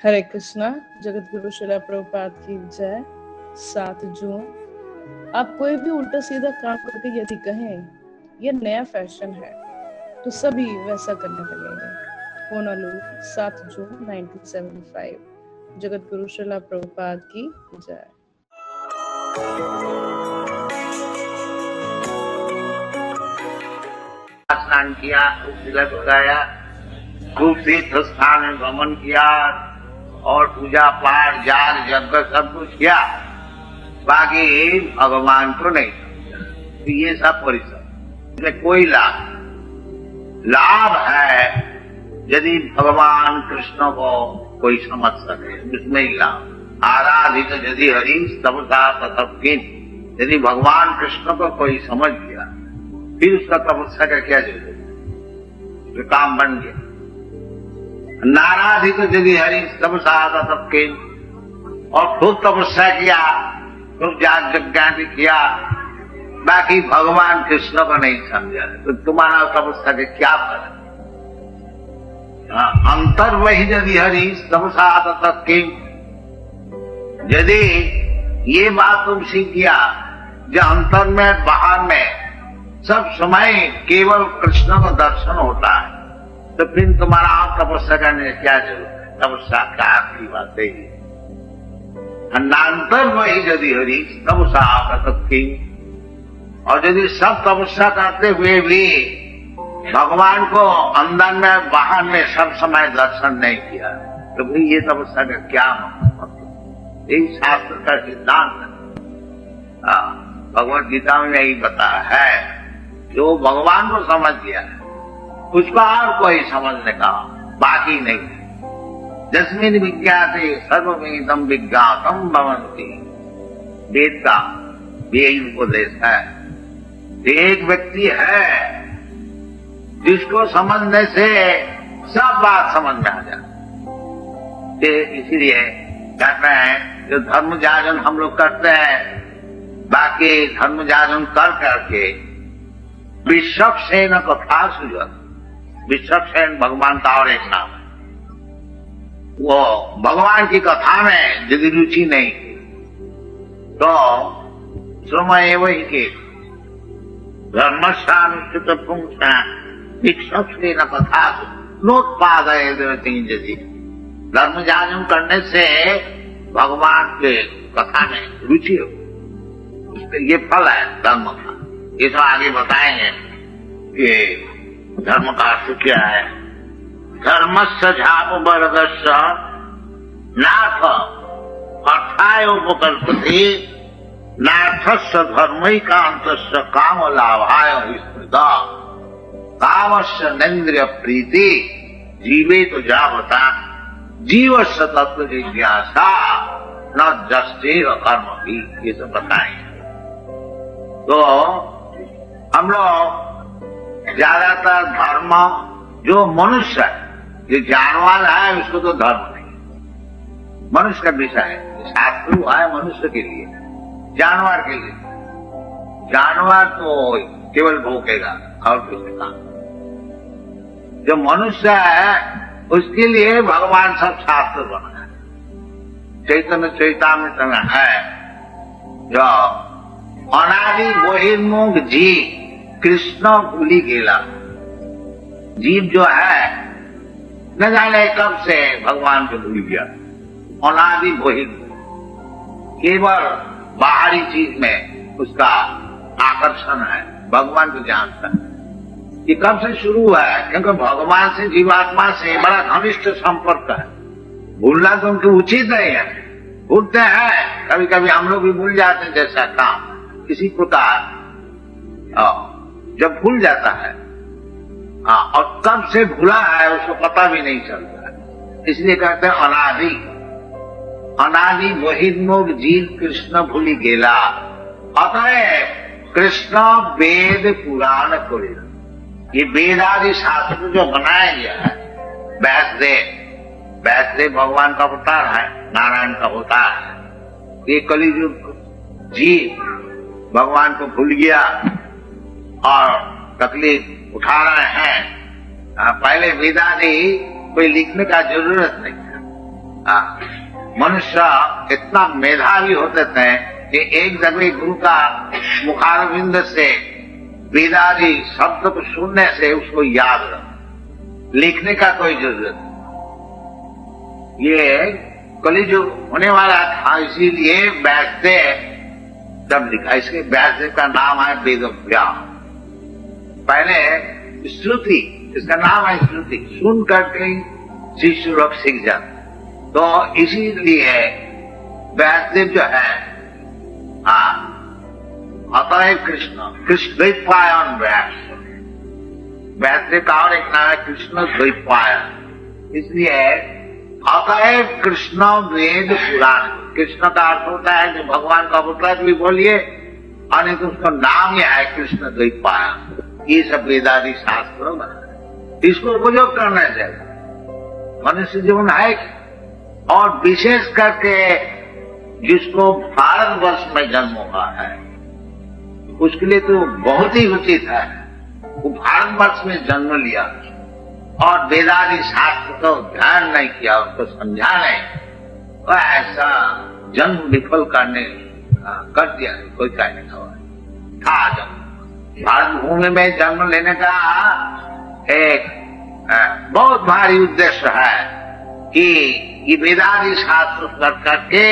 हरे कृष्णा। जगत गुरु श्रील प्रभुपाद की जय। 7 जून। आप कोई भी उल्टा सीधा काम करके यदि कहें यह नया फैशन है तो सभी वैसा करने लगेंगे। होनोलुलु 7 जून 1975। जगत गुरु श्रील प्रभुपाद की जय। स्नान किया, तिलक लगाया, खूब तीर्थ स्थान में भ्रमण किया और पूजा पाठ जाग यज्ञ सब कुछ किया, बाकी भगवान को नहीं समझा। तो ये सब परिश्रम में कोई लाभ है यदि भगवान कृष्ण को कोई समझ सके, उसमें ही लाभ। आराधित यदि हरि तपसा ततः किंच। यदि भगवान कृष्ण को कोई समझ लिया फिर उसका तपस्या का क्या जरूरत, जो काम बन गया। नाराधित यदि हरि तपसा ततः किंच। और खूब तपस्या किया, खूब याग यज्ञ किया, बाकी भगवान कृष्ण को नहीं समझा, तो तुम्हारा तपस्या के क्या फल। अंतर वही यदि हरि तपसा ततः किंच। यदि ये बात तुम सीख गया जो अंतर में बाहर में सब समय केवल कृष्ण का दर्शन होता है, तो फिर तुम्हारा आप तपस्या करने की क्या जरूरत है। तपस्या क्या आपकी बात है। अन्नांतर वही यदि हरि तपसा ततः किंच। और यदि सब तपस्या करते हुए भी भगवान को अंदर में बाहर में सब समय दर्शन नहीं किया, तो भाई ये तपस्या का क्या मतलब। यही शास्त्र का सिद्धांत है। भगवत गीता में यही बताया है, जो भगवान को समझ गया है उसको और कोई समझने का बाकी नहीं। जस्मिन विज्ञाते सर्ववेदम विज्ञातम भवन्ति। वेद का यही उपदेश है। एक व्यक्ति है जिसको समझने से सब बात समझ में आ जाए। इसीलिए कहते हैं जो धर्म जागरण हम लोग करते हैं, बाकी धर्म जागरण कर करके विश्वक्सेन कथा सुजन। विश्वक्सेन भगवान का और एक नाम है। वो भगवान की कथा में यदि रुचि नहीं तो श्रमय वही के धर्मस्थानुष्ठित पुंसा विश्वक्सेन कथा नोत्पादय यदि। धर्म जागरण करने से भगवान के कथा में रुचि हो, ये फल है धर्म का। ये सब आगे बताएंगे कि धर्म का अर्थ क्या है। धर्मस्य झाप वर्गस्य नाथ अर्थाय उपकल्पते नाथस्य धर्मैकान्तस्य काम लाभाय स्मृता कामस्य नेन्द्रिय प्रीति जीवे तो जावता जीवस्य तत्व जिज्ञासा न जस्तेव कर्म भी। ये सब बताएंगे। तो हम लोग ज्यादातर धर्म जो मनुष्य है, जो जानवर है उसको तो धर्म नहीं, मनुष्य का विषय है। शास्त्र हुआ है मनुष्य के लिए, जानवर के लिए। जानवर तो केवल भोगेगा और कुछ नहीं। जो मनुष्य है उसके लिए भगवान सब शास्त्र बना है। चैतन्य चैतामृत में है जो अनादि बहिर्मुख जीव कृष्ण भूली गेला। जीव जो है न जाने कब से भगवान को भूल गया। अनादि बहिर्मुख, केवल बाहरी चीज में उसका आकर्षण है, भगवान को जानता है। ये कब से शुरू हुआ है? क्योंकि भगवान से जीवात्मा से बड़ा घनिष्ठ संपर्क है। भूलना तो उनकी उचित नहीं है। भूलते हैं, कभी कभी हम लोग भी भूल जाते हैं जैसा काम। इसी प्रकार जब भूल जाता है और कब से भूला है उसको पता भी नहीं चलता है। इसलिए कहते हैं अनादि अनादि बहिर्मुख जीव कृष्ण भूली गेला। अतः कृष्ण वेद पुराण को, ये वेद आदि शास्त्र जो बनाया गया है, वैष्णदेव भगवान का अवतार है, नारायण का अवतार है। ये कलियुग जीव भगवान को भूल गया और तकलीफ उठा रहे हैं। पहले वेदादि कोई लिखने का जरूरत नहीं था। मनुष्य इतना मेधावी होते थे कि एक जगह गुरु का मुखारविंद से वेदादि शब्द को सुनने से उसको याद रख, लिखने का कोई जरूरत नहीं। ये कलियुग होने वाला था, इसीलिए व्यासदेव जब लिखा, इसके व्यासदेव का नाम है वेद व्यास। पहले श्रुति, इसका नाम है श्रुति, सुन करके शिष्य लोग सीख जाते। तो इसीलिए व्यासदेव जो है अतएव कृष्ण द्वैपायन व्यास, व्यासदेव का और एक नाम है कृष्ण द्वैपायन। इसलिए अतएव कृष्ण वेद पुराण, कृष्ण का अर्थ होता है जो भगवान का अवतार भी बोलिए, और नहीं तो उसका नाम ही है कृष्ण द्वैपायन। ये सब वेदादि शास्त्रों में इसको उपयोग करना चाहिए। मनुष्य जीवन है, और विशेष करके जिसको भारतवर्ष में जन्म हुआ है उसके लिए तो बहुत ही उचित है, वो भारतवर्ष में जन्म लिया और वेदादि शास्त्र को ध्यान नहीं किया, उसको समझा नहीं, तो ऐसा जन्म विफल करने कर दिया, कोई कहने था जन्म। भारत भूमि में जन्म लेने का एक बहुत भारी उद्देश्य है कि ये वेदादि शास्त्र कर करके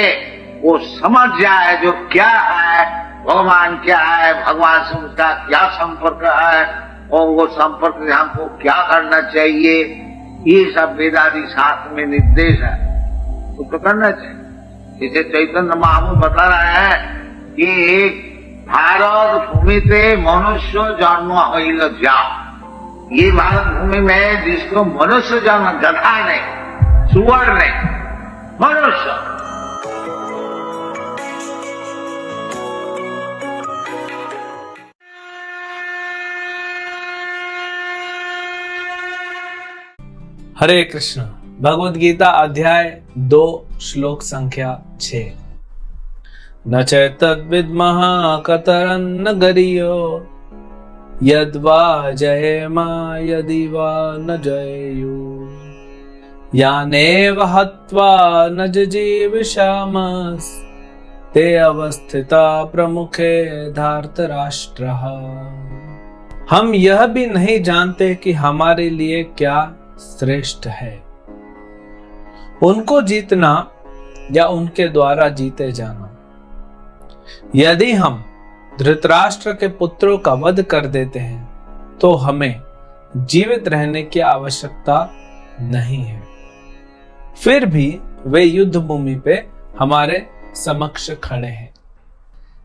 वो समझ जाए जो क्या है, भगवान क्या है, भगवान से उसका क्या संपर्क है, और वो संपर्क से हमको क्या करना चाहिए, ये सब वेदादि शास्त्र में निर्देश है, उसको करना चाहिए। इसे चैतन्य महाप्रभु बता रहे हैं कि भारत भूमि पे मनुष्य जन्म होइल जाओ। ये भारत भूमि में जिसको मनुष्य जन्म, गधा नहीं, सुअर नहीं, मनुष्य। हरे कृष्ण। भगवद गीता अध्याय 2 श्लोक संख्या 6। न चैतद्विद्मः कतरन्न गरीयो यद्वा जयेमा यदि वा न जयेयु यानेव हत्वा न जिजीविषामस् ते अवस्थिता प्रमुखे धार्तराष्ट्रः। हम यह भी नहीं जानते कि हमारे लिए क्या श्रेष्ठ है, उनको जीतना या उनके द्वारा जीते जाना। यदि हम धृतराष्ट्र के पुत्रों का वध कर देते हैं तो हमें जीवित रहने की आवश्यकता नहीं है। फिर भी वे युद्ध भूमि पे हमारे समक्ष खड़े हैं।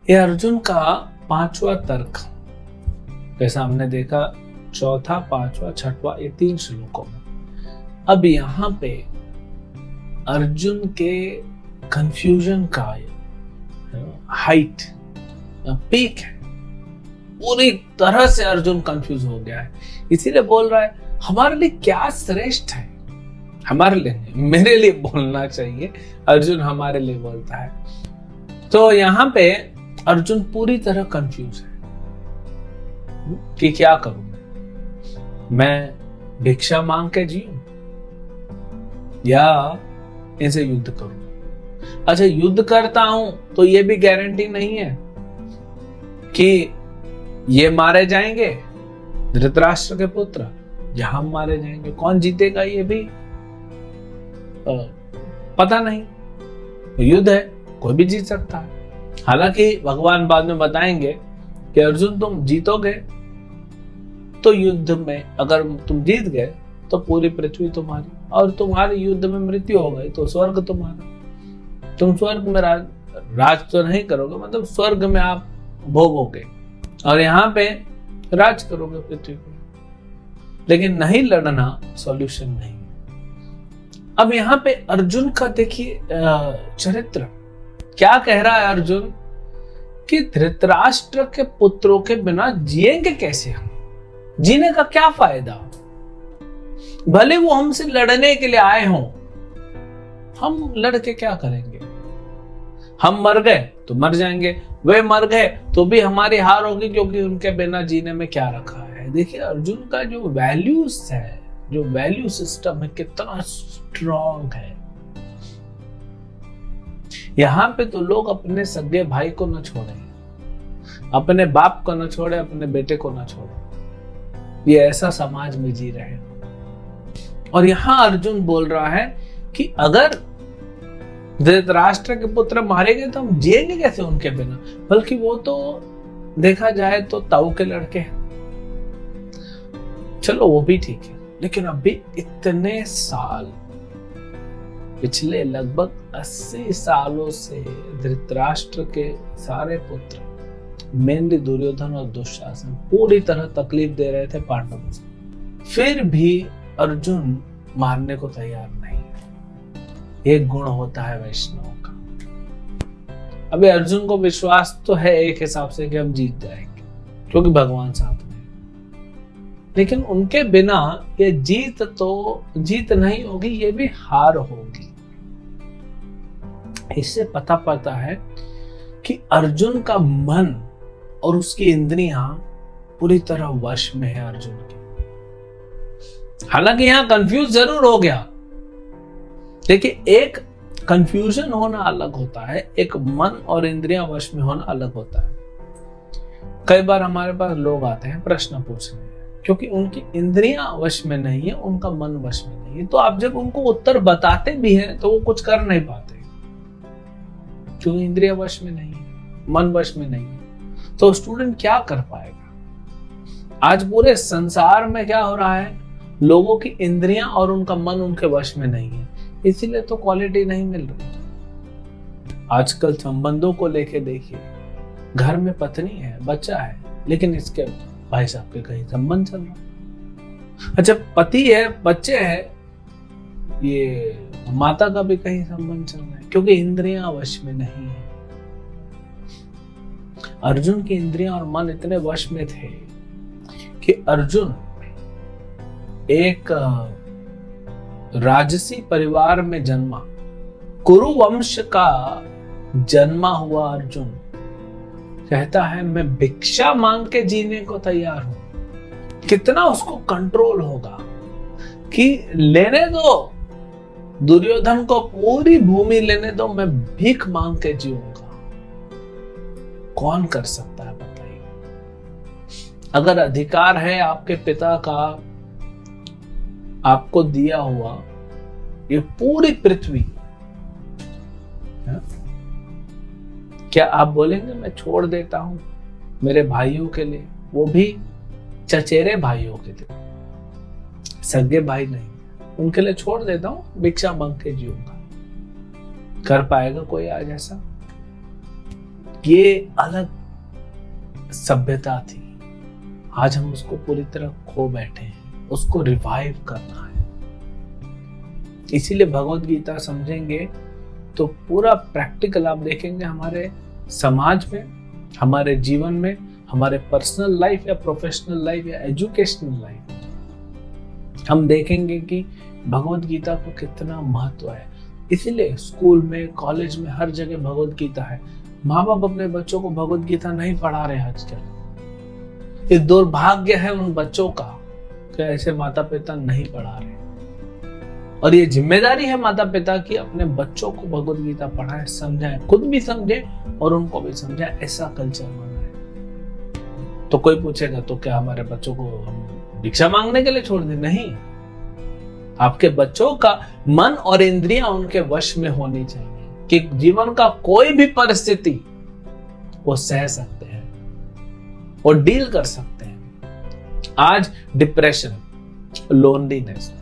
यह अर्जुन का 5वां तर्क जैसा हमने देखा, 4था, 5वां, 6वां, ये 3 श्लोकों में। अब यहां पे अर्जुन के कंफ्यूजन का हाइट पीक है, पूरी तरह से अर्जुन कंफ्यूज हो गया है। इसीलिए बोल रहा है हमारे लिए क्या श्रेष्ठ है, हमारे लिए नहीं, मेरे लिए बोलना चाहिए। अर्जुन हमारे लिए बोलता है। तो यहां पे अर्जुन पूरी तरह कंफ्यूज है कि क्या करूं, मैं भिक्षा मांग के जीऊं या इनसे युद्ध करूं। अच्छा, युद्ध करता हूं तो ये भी गारंटी नहीं है कि ये मारे जाएंगे, धृतराष्ट्र के पुत्र, या हम मारे जाएंगे। कौन जीतेगा ये भी पता नहीं। युद्ध है, कोई भी जीत सकता है। हालांकि भगवान बाद में बताएंगे कि अर्जुन तुम जीतोगे तो युद्ध में अगर तुम जीत गए तो पूरी पृथ्वी तुम्हारी, और तुम्हारी युद्ध में मृत्यु हो गई तो स्वर्ग तुम्हारा। तुम स्वर्ग में राज तो नहीं करोगे, मतलब स्वर्ग में आप भोगोगे और यहाँ पे राज करोगे पृथ्वी पे, लेकिन नहीं लड़ना सॉल्यूशन नहीं। अब यहाँ पे अर्जुन का देखिए चरित्र क्या कह रहा है अर्जुन कि धृतराष्ट्र के पुत्रों के बिना जिएंगे कैसे हम, जीने का क्या फायदा। भले वो हमसे लड़ने के लिए आए हों, हम लड़के क्या करेंगे। हम मर गए तो मर जाएंगे, वे मर गए तो भी हमारी हार होगी, क्योंकि उनके बिना जीने में क्या रखा है। देखिए अर्जुन का जो वैल्यूज है, जो वैल्यू सिस्टम है, कितना स्ट्रॉन्ग है। यहाँ पे तो लोग अपने सगे भाई को न छोड़े, अपने बाप को न छोड़े, अपने बेटे को न छोड़े। ये ऐसा समाज में जी रहे। और यहां अर्जुन बोल रहा है कि अगर धृतराष्ट्र के पुत्र मारे गए तो हम जिएंगे कैसे उनके बिना। बल्कि वो तो देखा जाए तो ताऊ के लड़के हैं, चलो वो भी ठीक है, लेकिन अभी इतने साल, पिछले लगभग 80 सालों से धृतराष्ट्र के सारे पुत्र, मेनली दुर्योधन और दुशासन, पूरी तरह तकलीफ दे रहे थे पांडवों को, फिर भी अर्जुन मारने को तैयार नहीं है। एक गुण होता है वैष्णव का। अभी अर्जुन को विश्वास तो है एक हिसाब से कि हम जीत जाएंगे क्योंकि भगवान साथ में, लेकिन उनके बिना ये जीत नहीं होगी, ये भी हार होगी। इससे पता पड़ता है कि अर्जुन का मन और उसकी इंद्रियां पूरी तरह वश में है अर्जुन की। हालांकि यहां कंफ्यूज जरूर हो गया, देखिए एक कंफ्यूजन होना अलग होता है, एक मन और इंद्रियां वश में होना अलग होता है। कई बार हमारे पास लोग आते हैं प्रश्न पूछने, क्योंकि उनकी इंद्रियां वश में नहीं है, उनका मन वश में नहीं है, तो आप जब उनको उत्तर बताते भी हैं तो वो कुछ कर नहीं पाते, क्योंकि इंद्रियां वश में नहीं है, मन वश में नहीं है। तो स्टूडेंट क्या कर पाएगा? आज पूरे संसार में क्या हो रहा है, लोगों की इंद्रियां और उनका मन उनके वश में नहीं है, इसीलिए तो क्वालिटी नहीं मिल रही। आजकल संबंधों को लेके देखिए, घर में पत्नी है, बच्चा है, लेकिन इसके भाई साहब के कहीं संबंध चल रहा। अच्छा, पति है, बच्चे है, ये माता का भी कहीं संबंध चल रहा है, क्योंकि इंद्रियां वश में नहीं है। अर्जुन की इंद्रियां और मन इतने वश में थे कि अर्जुन एक राजसी परिवार में जन्मा, कुरु वंश का जन्मा हुआ अर्जुन कहता है मैं भिक्षा मांग के जीने को तैयार हूं। कितना उसको कंट्रोल होगा कि लेने दो दुर्योधन को पूरी भूमि, लेने दो, मैं भीख मांग के जीऊंगा। कौन कर सकता है बताइए? अगर अधिकार है आपके पिता का आपको दिया हुआ ये पूरी पृथ्वी, क्या आप बोलेंगे मैं छोड़ देता हूं मेरे भाइयों के लिए, वो भी चचेरे भाइयों के लिए, सगे भाई नहीं, उनके लिए छोड़ देता हूं, भिक्षा मांग के जीऊंगा? कर पाएगा कोई आज ऐसा? ये अलग सभ्यता थी, आज हम उसको पूरी तरह खो बैठे हैं, उसको रिवाइव करना है। इसीलिए भगवत गीता समझेंगे तो पूरा प्रैक्टिकल आप देखेंगे हमारे समाज में, हमारे जीवन में, हमारे पर्सनल लाइफ या प्रोफेशनल लाइफ या एजुकेशनल लाइफ, हम देखेंगे कि भगवत गीता को कितना महत्व है। इसीलिए स्कूल में, कॉलेज में, हर जगह भगवत गीता है। माँ बाप अपने बच्चों को भगवत गीता नहीं पढ़ा रहे आजकल। ये दुर्भाग्य है उन बच्चों का कि ऐसे माता पिता नहीं पढ़ा रहे, और ये जिम्मेदारी है माता पिता की अपने बच्चों को भगवत गीता पढ़ाएं, समझाएं, खुद भी समझें और उनको भी समझाएं। ऐसा कल्चर बनाए। तो कोई पूछेगा तो क्या हमारे बच्चों को हम भिक्षा मांगने के लिए छोड़ दें? नहीं, आपके बच्चों का मन और इंद्रियां उनके वश में होनी चाहिए कि जीवन का कोई भी परिस्थिति वो सह सकते हैं और डील कर सकते हैं। आज डिप्रेशन, लोनलीनेस,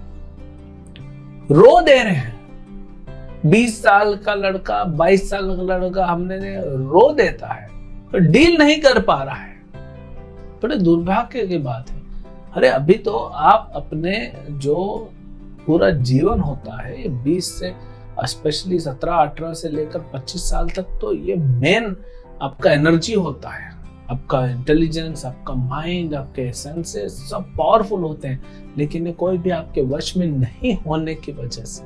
रो दे रहे हैं। 20 साल का लड़का, 22 साल का लड़का हमने रो देता है, तो डील नहीं कर पा रहा है। बड़े दुर्भाग्य की बात है। अरे अभी तो आप अपने जो पूरा जीवन होता है 20 से स्पेशली 17-18 से लेकर 25 साल तक, तो ये मेन आपका एनर्जी होता है, आपका इंटेलिजेंस, आपका माइंड, आपके सेंसेस सब पावरफुल होते हैं, लेकिन ये कोई भी आपके वश में नहीं होने की वजह से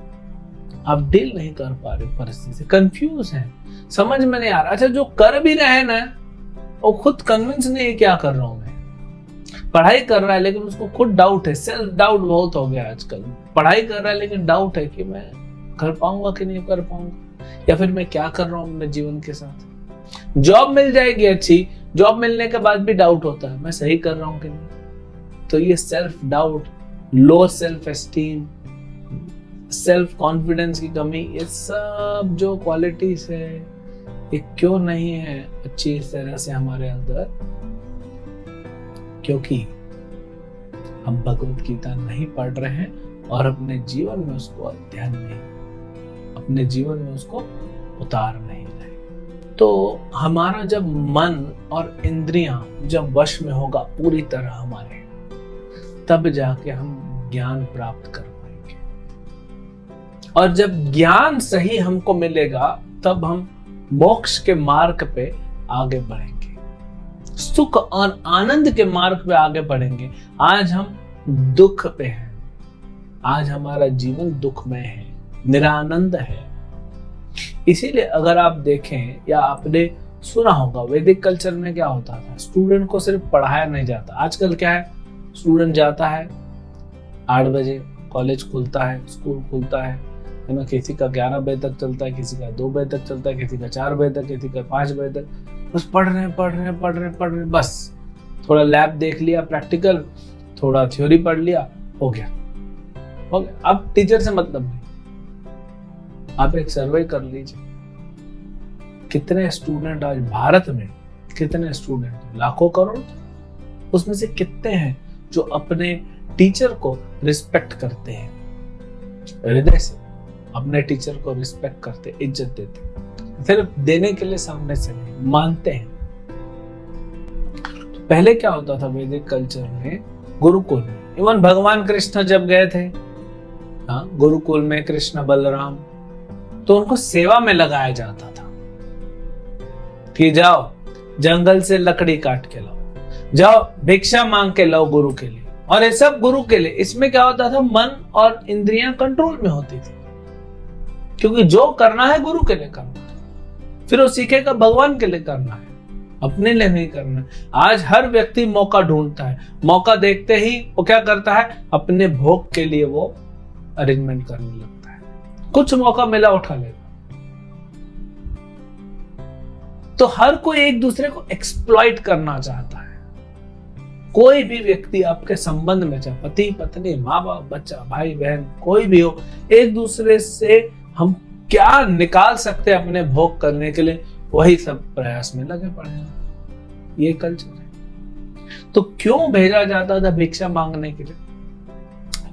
आप डील नहीं कर पा रहे परिस्थिति से, कंफ्यूज हैं, समझ में नहीं आ रहा। अच्छा, जो कर भी रहे ना वो खुद कन्विंस नहीं है क्या कर रहा हूं मैं। पढ़ाई कर रहा है लेकिन उसको खुद डाउट है, सेल्फ डाउट बहुत हो गया आजकल। पढ़ाई कर रहा है लेकिन डाउट है कि मैं कर पाऊंगा कि नहीं कर पाऊंगा। या फिर मैं क्या कर रहा हूं अपने जीवन के साथ। जॉब मिल जाएगी अच्छी, जॉब मिलने के बाद भी डाउट होता है मैं सही कर रहा हूं कि नहीं। तो ये self doubt, low self esteem, self confidence की कमी, ये सब जो क्वालिटीज है ये क्यों नहीं है अच्छी इस तरह से हमारे अंदर? क्योंकि हम भगवत गीता नहीं पढ़ रहे हैं और अपने जीवन में उसको अध्ययन नहीं, अपने जीवन में उसको उतार नहीं रहे। तो हमारा जब मन और इंद्रियां जब वश में होगा पूरी तरह हमारे, तब जाके हम ज्ञान प्राप्त कर पाएंगे। और जब ज्ञान सही हमको मिलेगा तब हम मोक्ष के मार्ग पे आगे बढ़ेंगे, सुख और आनंद के मार्ग पे आगे बढ़ेंगे। आज हम दुख पे हैं, आज हमारा जीवन दुखमय है, निरानंद है। इसीलिए अगर आप देखें या आपने सुना होगा वैदिक कल्चर में क्या होता था, स्टूडेंट को सिर्फ पढ़ाया नहीं जाता। आजकल क्या है, स्टूडेंट जाता है 8 बजे, कॉलेज खुलता है, स्कूल खुलता है ना, किसी का 11 बजे तक चलता है, किसी का 2 बजे तक चलता है, किसी का 4 बजे तक, किसी का 5 बजे तक, बस पढ़ रहे हैं, बस थोड़ा लैब देख लिया, प्रैक्टिकल, थोड़ा थ्योरी पढ़ लिया, हो गया। अब टीचर से मतलब नहीं। आप एक सर्वे कर लीजिए, कितने स्टूडेंट आज भारत में, कितने स्टूडेंट, लाखों करोड़, उसमें से कितने हैं जो अपने टीचर को रिस्पेक्ट करते हैं, हृदय से अपने टीचर को रिस्पेक्ट करते, इज्जत देते, सिर्फ देने के लिए सामने से नहीं, मानते हैं। तो पहले क्या होता था वैदिक कल्चर में, गुरुकुल में, इवन भगवान कृष्ण जब गए थे, हाँ, गुरुकुल में कृष्ण बलराम, तो उनको सेवा में लगाया जाता था कि जाओ जंगल से लकड़ी काट के लाओ, जाओ भिक्षा मांग के लाओ गुरु के लिए, और ये सब गुरु के लिए। इसमें क्या होता था, मन और इंद्रियां कंट्रोल में होती थी, क्योंकि जो करना है गुरु के लिए करना है, फिर वो सीखेगा भगवान के लिए करना है, अपने लिए नहीं करना है। आज हर व्यक्ति मौका ढूंढता है, मौका देखते ही वो क्या करता है, अपने भोग के लिए वो अरेंजमेंट करने लगता है, कुछ मौका मिला उठा लेगा। तो हर कोई एक दूसरे को एक्सप्लॉइट करना चाहता है। कोई भी व्यक्ति आपके संबंध में, चाहे पति पत्नी, माँ बाप, बच्चा, भाई बहन, कोई भी हो, एक दूसरे से हम क्या निकाल सकते हैं अपने भोग करने के लिए, वही सब प्रयास में लगे पड़े हैं। ये कल्चर है। तो क्यों भेजा जाता था भिक्षा मांगने के लिए,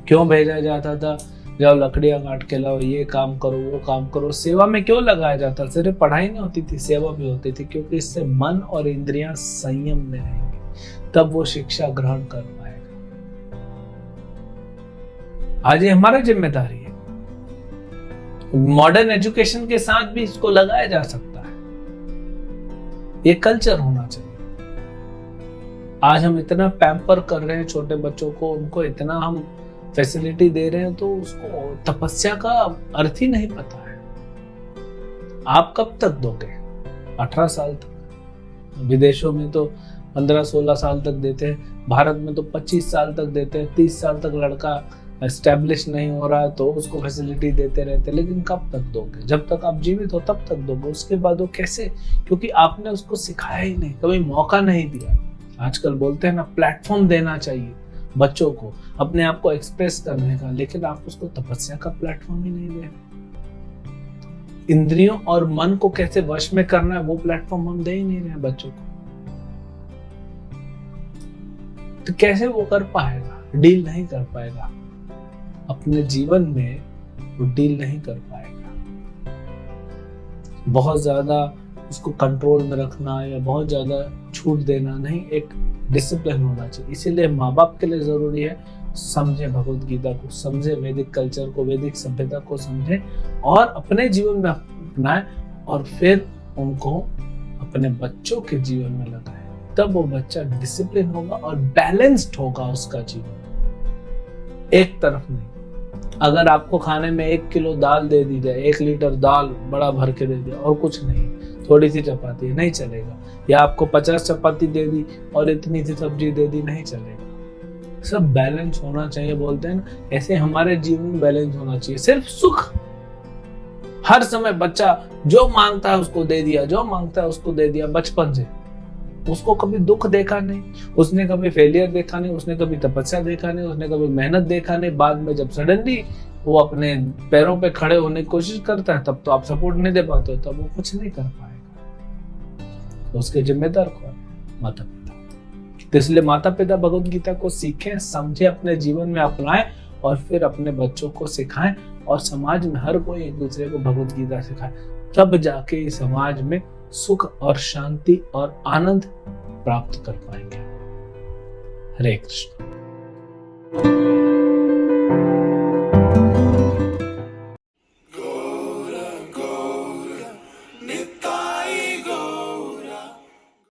क्यों भेजा जाता था जाओ लकड़ियां काट के लाओ, ये काम करो, वो काम करो, सेवा में क्यों लगाया जाता? सिर्फ पढ़ाई नहीं होती थी, सेवा भी होती थी, क्योंकि इससे मन और इंद्रियां संयम में रहेंगे, तब वो शिक्षा ग्रहण कर पाएगा। आज ये हमारा जिम्मेदारी है। मॉडर्न एजुकेशन के साथ भी इसको लगाया जा सकता है, ये कल्चर होना चाहिए। आज हम इतना पैम्पर कर रहे हैं छोटे बच्चों को, उनको इतना हम फैसिलिटी दे रहे हैं, तो उसको तपस्या का अर्थ ही नहीं पता है। आप कब तक दोगे? 18 साल तक। विदेशों में तो 15-16 साल तक देते हैं, भारत में तो 25 साल तक देते हैं। 30 साल तक लड़का एस्टेब्लिश नहीं हो रहा है तो उसको फैसिलिटी देते रहते, लेकिन कब तक दोगे? जब तक आप जीवित हो तब तक दोगे, उसके बाद वो कैसे? क्योंकि आपने उसको सिखाया ही नहीं, कभी मौका नहीं दिया। आजकल बोलते हैं ना, प्लेटफॉर्म देना चाहिए बच्चों को अपने आप को एक्सप्रेस करने का, लेकिन आप उसको तपस्या का प्लेटफॉर्म ही नहीं दे रहे। इंद्रियों और मन को कैसे वश में करना है, वो प्लेटफॉर्म हम दे ही नहीं रहे बच्चों को। तो कैसे वो कर पाएगा? डील नहीं कर पाएगा अपने जीवन में, वो डील नहीं कर पाएगा। बहुत ज्यादा उसको कंट्रोल में रखना या बहुत ज्यादा छूट देना नहीं, एक डिसिप्लिन होना चाहिए। इसीलिए माँ बाप के लिए जरूरी है समझे भगवत गीता को, समझे वैदिक कल्चर को, वैदिक सभ्यता को समझे और अपने जीवन में अपनाए, और फिर उनको अपने बच्चों के जीवन में लगाए। तब वो बच्चा डिसिप्लिन होगा और बैलेंस्ड होगा उसका जीवन, एक तरफ नहीं। अगर आपको खाने में 1 किलो दाल दे दी जाए, 1 लीटर दाल बड़ा भर के दे दिया और कुछ नहीं, थोड़ी सी चपाती, नहीं चलेगा। या आपको 50 चपाती दे दी और इतनी सी सब्जी दे दी, नहीं चलेगा। सब बैलेंस होना चाहिए। बोलते हैं ना, ऐसे हमारे जीवन में बैलेंस होना चाहिए। सिर्फ सुख हर समय बच्चा जो मांगता है उसको दे दिया, जो मांगता है उसको दे दिया बचपन से। उसको कभी दुख देखा नहीं, उसने कभी फेलियर देखा नहीं, उसने कभी तपस्या देखा नहीं, उसने कभी मेहनत देखा नहीं। बाद में जब सडनली वो अपने पैरों पे खड़े होने की कोशिश करता है, तब तो आप सपोर्ट नहीं दे पाते हो, तब वो कुछ नहीं कर पाएगा। तो उसके जिम्मेदार कौन? माता पिता। तो इसलिए माता पिता भगवत गीता को सीखें, समझें, अपने जीवन में अपनाएं और फिर अपने बच्चों को सिखाएं, और समाज में हर कोई एक दूसरे को भगवत गीता सिखाए। तब जाके इस समाज में सुख और शांति और आनंद प्राप्त कर पाएंगे। हरे कृष्ण।